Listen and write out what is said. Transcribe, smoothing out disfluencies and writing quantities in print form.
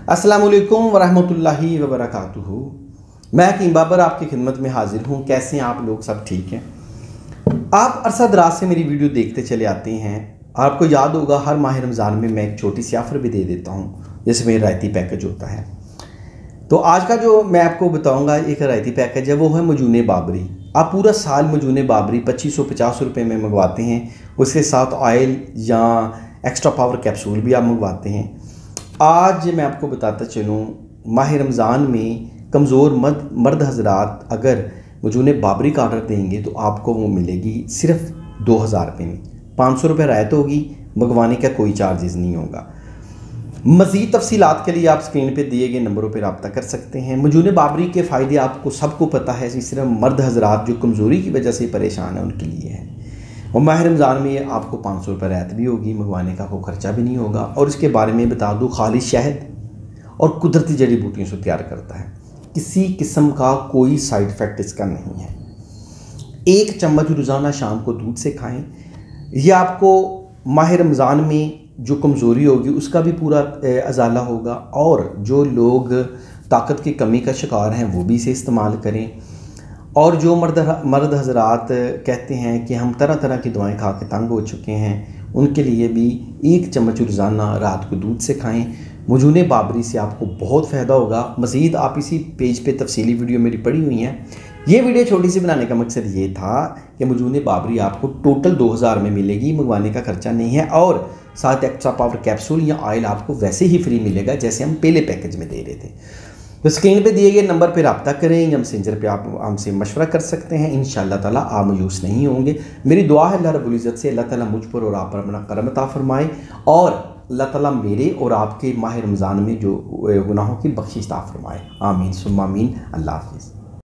अस्सलामुअलैकुम वरहमतुल्लाहि वबरकातुहू। मैं हकीम बाबर आपकी खिदमत में हाजिर हूँ। कैसे हैं आप लोग? सब ठीक हैं? आप अरसा दराज से मेरी वीडियो देखते चले आते हैं। आपको याद होगा हर माह रमज़ान में मैं एक छोटी सी ऑफ़र भी दे देता हूँ जिसमें रायती पैकेज होता है। तो आज का जो मैं आपको बताऊँगा एक रायती पैकेज है, वो है मजूने बाबरी। आप पूरा साल मजूने बाबरी 2550 रुपये में मंगवाते हैं। उसके साथ ऑयल या एक्स्ट्रा पावर कैप्सूल भी आप मंगवाते हैं। आज मैं आपको बताता चलूँ, माह रमज़ान में कमज़ोर मर्द हज़रात अगर मजूने बाबरी का ऑर्डर देंगे तो आपको वो मिलेगी सिर्फ 2000 रुपये में। 500 रुपये रायत होगी, मंगवाने का कोई चार्जेस नहीं होगा। मज़ीद तफसीलात के लिए आप स्क्रीन पे दिए गए नंबरों पर रब्ता कर सकते हैं। मजूने बाबरी के फ़ायदे आपको सबको पता है, सिर्फ मर्द हज़रात जो कमज़ोरी की वजह से परेशान हैं उनके लिए है। और माह रमज़ान में आपको 500 रुपये रायत भी होगी, मंगवाने का कोई ख़र्चा भी नहीं होगा। और इसके बारे में बता दूँ, खालिश शहद और कुदरती जड़ी बूटियों से तैयार करता है। किसी किस्म का कोई साइड इफ़ेक्ट इसका नहीं है। 1 चम्मच रोज़ाना शाम को दूध से खाएं। यह आपको माह रमज़ान में जो कमज़ोरी होगी उसका भी पूरा अजाला होगा। और जो लोग ताकत की कमी का शिकार हैं वो भी इसे इस्तेमाल करें। और जो मर्द हज़रात कहते हैं कि हम तरह तरह की दवाएं खा के तंग हो चुके हैं, उनके लिए भी 1 चम्मच रोज़ाना रात को दूध से खाएं। मजूने बाबरी से आपको बहुत फ़ायदा होगा। मज़ीद आप इसी पेज पे तफसीली वीडियो मेरी पड़ी हुई हैं। ये वीडियो छोटी सी बनाने का मकसद ये था कि मजूने बाबरी आपको टोटल 2000 में मिलेगी, मंगवाने का खर्चा नहीं है। और साथ एक्स्ट्रा पावर कैप्सूल या ऑयल आपको वैसे ही फ्री मिलेगा जैसे हम पहले पैकेज में दे रहे थे। तो स्क्रीन पे दिए गए नंबर पर रब्ता करें या मैसेंजर पे आप हमसे मशवरा कर सकते हैं। इंशाअल्लाह ताला आप मायूस नहीं होंगे। मेरी दुआ है अल्लाह रब्बुल इज़्ज़त से अल्लाह ताला मुझ पर और आप पर अपना करम अता फरमाए और अल्लाह ताला मेरे और आपके माह रमज़ान में जो गुनाहों की बख्शिश अता फरमाए। आमीन सुम्मा आमीन। अल्लाह हाफ़िज़।